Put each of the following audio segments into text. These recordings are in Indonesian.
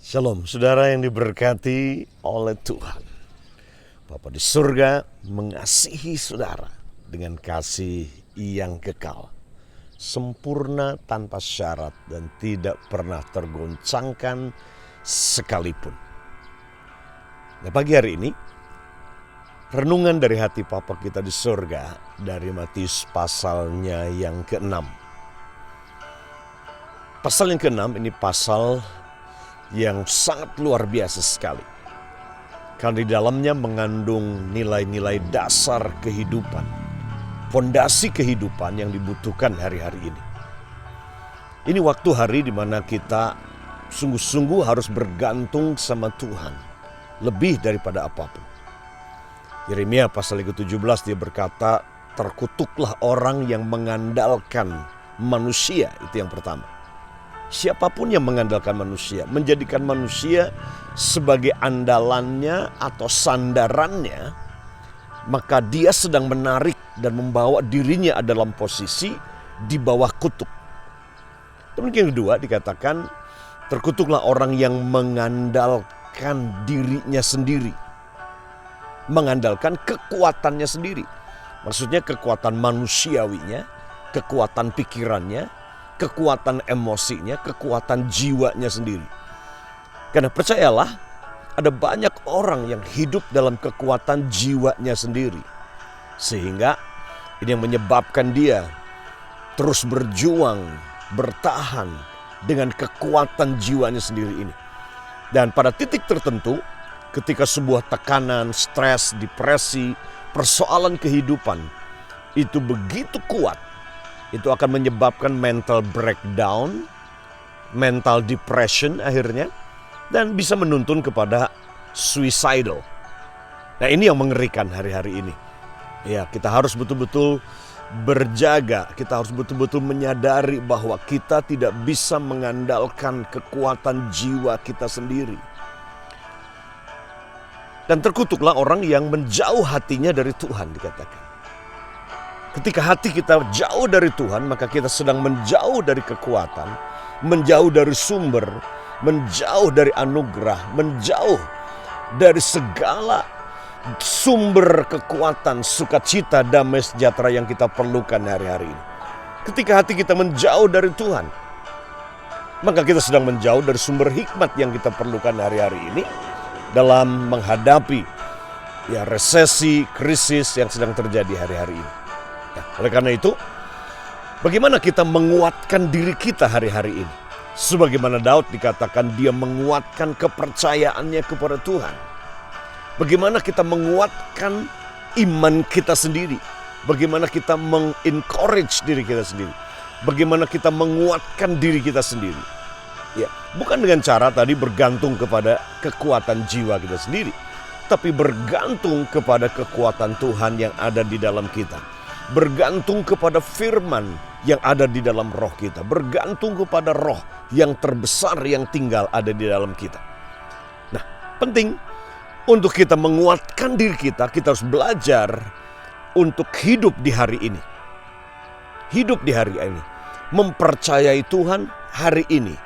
Shalom, saudara yang diberkati oleh Tuhan. Bapa di surga mengasihi saudara dengan kasih yang kekal, sempurna tanpa syarat dan tidak pernah tergoncangkan sekalipun. Nah, pagi hari ini, renungan dari hati Papa kita di surga dari Matius pasalnya yang ke-6. Pasal yang ke-6 ini pasal yang sangat luar biasa sekali. Karena di dalamnya mengandung nilai-nilai dasar kehidupan, fondasi kehidupan yang dibutuhkan hari-hari ini. Ini waktu hari di mana kita sungguh-sungguh harus bergantung sama Tuhan, lebih daripada apapun. Yeremia pasal ke-17 dia berkata, terkutuklah orang yang mengandalkan manusia, itu yang pertama. Siapapun yang mengandalkan manusia, menjadikan manusia sebagai andalannya atau sandarannya, maka dia sedang menarik dan membawa dirinya dalam posisi di bawah kutuk. Kemudian yang kedua dikatakan, terkutuklah orang yang mengandalkan dirinya sendiri, mengandalkan kekuatannya sendiri. Maksudnya kekuatan manusiawinya, kekuatan pikirannya, kekuatan emosinya, kekuatan jiwanya sendiri. Karena percayalah, ada banyak orang yang hidup dalam kekuatan jiwanya sendiri. Sehingga ini yang menyebabkan dia terus berjuang, bertahan dengan kekuatan jiwanya sendiri ini. Dan pada titik tertentu, ketika sebuah tekanan, stres, depresi, persoalan kehidupan itu begitu kuat, itu akan menyebabkan mental breakdown, mental depression akhirnya, dan bisa menuntun kepada suicidal. Nah, ini yang mengerikan hari-hari ini. Ya, kita harus betul-betul berjaga, kita harus betul-betul menyadari bahwa kita tidak bisa mengandalkan kekuatan jiwa kita sendiri. Dan terkutuklah orang yang menjauh hatinya dari Tuhan, dikatakan. Ketika hati kita jauh dari Tuhan, maka kita sedang menjauh dari kekuatan, menjauh dari sumber, menjauh dari anugerah, menjauh dari segala sumber kekuatan, sukacita, damai sejahtera yang kita perlukan hari-hari ini. Ketika hati kita menjauh dari Tuhan, maka kita sedang menjauh dari sumber hikmat yang kita perlukan hari-hari ini dalam menghadapi resesi, krisis yang sedang terjadi hari-hari ini. Oleh karena itu, bagaimana kita menguatkan diri kita hari-hari ini? Sebagaimana Daud dikatakan dia menguatkan kepercayaannya kepada Tuhan. Bagaimana kita menguatkan iman kita sendiri? Bagaimana kita mengencourage diri kita sendiri? Bagaimana kita menguatkan diri kita sendiri? Ya, bukan dengan cara tadi bergantung kepada kekuatan jiwa kita sendiri, tapi bergantung kepada kekuatan Tuhan yang ada di dalam kita. Bergantung kepada firman yang ada di dalam roh kita. Bergantung kepada roh yang terbesar yang tinggal ada di dalam kita. Nah, penting untuk kita menguatkan diri kita, kita harus belajar untuk hidup di hari ini. Hidup di hari ini. Mempercayai Tuhan hari ini.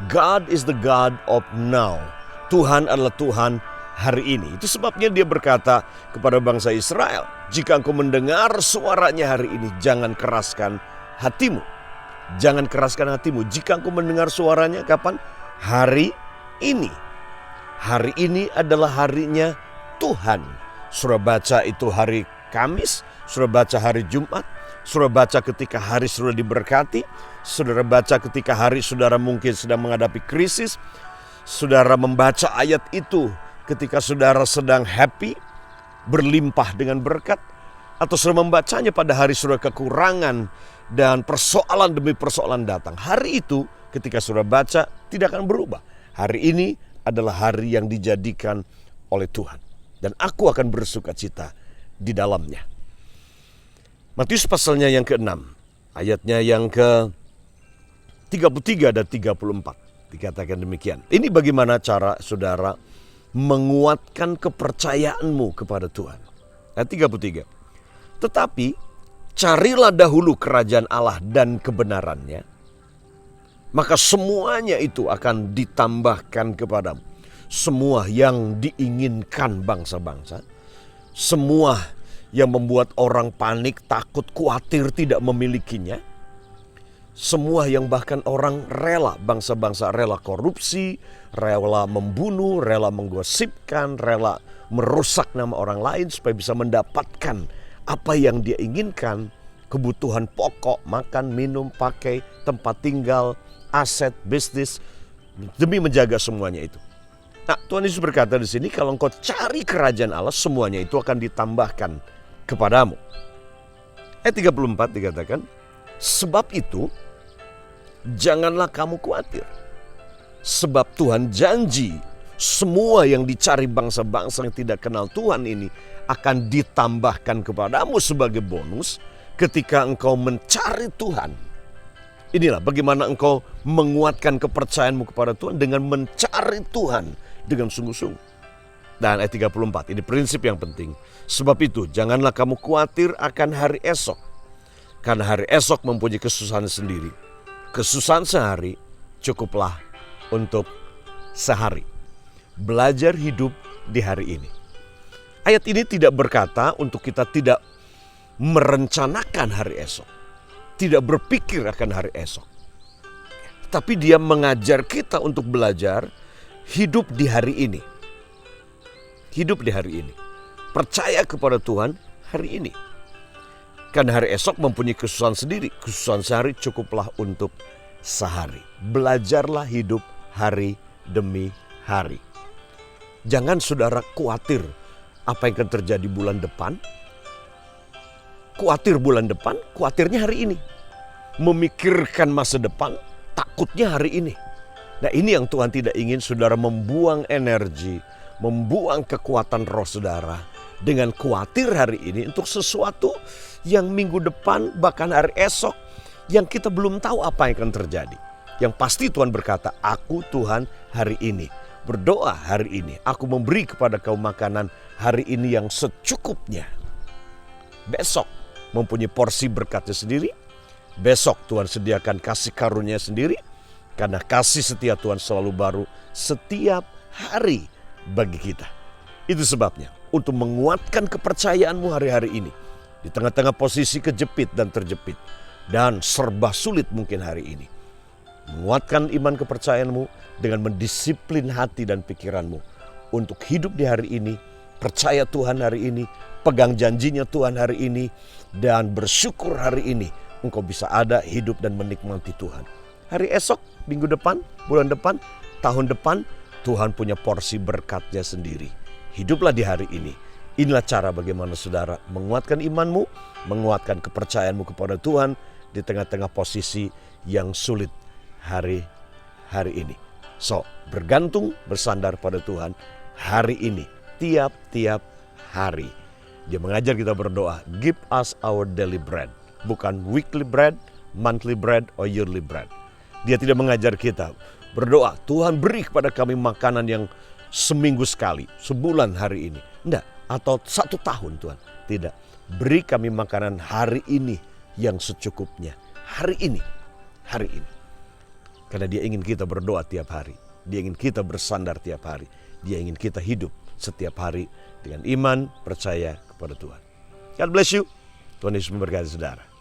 God is the God of now. Tuhan adalah Tuhan hari ini. Itu sebabnya dia berkata kepada bangsa Israel, jika engkau mendengar suaranya hari ini, jangan keraskan hatimu. Jangan keraskan hatimu. Jika engkau mendengar suaranya kapan? Hari ini. Hari ini adalah harinya Tuhan. Surah baca itu hari Kamis, surah baca hari Jumat, surah baca ketika hari sudah diberkati, saudara baca ketika hari saudara mungkin sedang menghadapi krisis, saudara membaca ayat itu ketika saudara sedang happy, berlimpah dengan berkat, atau saudara membacanya pada hari saudara kekurangan dan persoalan demi persoalan datang. Hari itu ketika saudara baca tidak akan berubah. Hari ini adalah hari yang dijadikan oleh Tuhan. Dan aku akan bersukacita di dalamnya. Matius pasalnya yang ke-6, ayatnya yang ke-33 dan 34. Dikatakan demikian. Ini bagaimana cara saudara menguatkan kepercayaanmu kepada Tuhan. Ayat 33. Tetapi carilah dahulu kerajaan Allah dan kebenarannya, maka semuanya itu akan ditambahkan kepadamu. Semua yang diinginkan bangsa-bangsa, semua yang membuat orang panik, takut, khawatir tidak memilikinya, semua yang bahkan orang rela, bangsa-bangsa rela korupsi, rela membunuh, rela menggosipkan, rela merusak nama orang lain supaya bisa mendapatkan apa yang dia inginkan, kebutuhan pokok, makan, minum, pakai, tempat tinggal, aset, bisnis, demi menjaga semuanya itu. Nah, Tuhan Yesus berkata di sini, kalau engkau cari kerajaan Allah, semuanya itu akan ditambahkan kepadamu. Ayat 34 dikatakan, sebab itu janganlah kamu khawatir. Sebab Tuhan janji semua yang dicari bangsa-bangsa yang tidak kenal Tuhan ini akan ditambahkan kepadamu sebagai bonus ketika engkau mencari Tuhan. Inilah bagaimana engkau menguatkan kepercayaanmu kepada Tuhan dengan mencari Tuhan dengan sungguh-sungguh. Dan ayat 34, ini prinsip yang penting. Sebab itu janganlah kamu khawatir akan hari esok. Karena hari esok mempunyai kesusahan sendiri. Kesusahan sehari cukuplah untuk sehari. Belajar hidup di hari ini. Ayat ini tidak berkata untuk kita tidak merencanakan hari esok. Tidak berpikir akan hari esok. Tapi dia mengajar kita untuk belajar hidup di hari ini. Hidup di hari ini. Percaya kepada Tuhan hari ini. Karena hari esok mempunyai kesusahan sendiri. Kesusahan sehari cukuplah untuk sehari. Belajarlah hidup hari demi hari. Jangan saudara khawatir apa yang akan terjadi bulan depan. Khawatir bulan depan, khawatirnya hari ini. Memikirkan masa depan, takutnya hari ini. Nah, ini yang Tuhan tidak ingin saudara membuang energi, membuang kekuatan roh saudara dengan khawatir hari ini untuk sesuatu yang minggu depan bahkan hari esok yang kita belum tahu apa yang akan terjadi. Yang pasti Tuhan berkata, aku Tuhan hari ini. Berdoa hari ini, aku memberi kepada kau makanan hari ini yang secukupnya. Besok mempunyai porsi berkatnya sendiri. Besok Tuhan sediakan kasih karunia sendiri. Karena kasih setia Tuhan selalu baru setiap hari bagi kita. Itu sebabnya untuk menguatkan kepercayaanmu hari-hari ini. Di tengah-tengah posisi kejepit dan terjepit. Dan serba sulit mungkin hari ini. Menguatkan iman kepercayaanmu dengan mendisiplin hati dan pikiranmu. Untuk hidup di hari ini. Percaya Tuhan hari ini. Pegang janjinya Tuhan hari ini. Dan bersyukur hari ini. Engkau bisa ada, hidup dan menikmati Tuhan. Hari esok, minggu depan, bulan depan, tahun depan, Tuhan punya porsi berkatnya sendiri. Hiduplah di hari ini. Inilah cara bagaimana saudara menguatkan imanmu, menguatkan kepercayaanmu kepada Tuhan di tengah-tengah posisi yang sulit hari ini. So, bergantung, bersandar pada Tuhan hari ini, tiap-tiap hari. Dia mengajar kita berdoa, give us our daily bread. Bukan weekly bread, monthly bread, or yearly bread. Dia tidak mengajar kita berdoa, Tuhan beri kepada kami makanan yang seminggu sekali, sebulan hari ini. Tidak, atau 1 tahun Tuhan. Tidak, beri kami makanan hari ini yang secukupnya. Hari ini. Karena dia ingin kita berdoa tiap hari. Dia ingin kita bersandar tiap hari. Dia ingin kita hidup setiap hari dengan iman, percaya kepada Tuhan. God bless you. Tuhan Yesus memberkati saudara.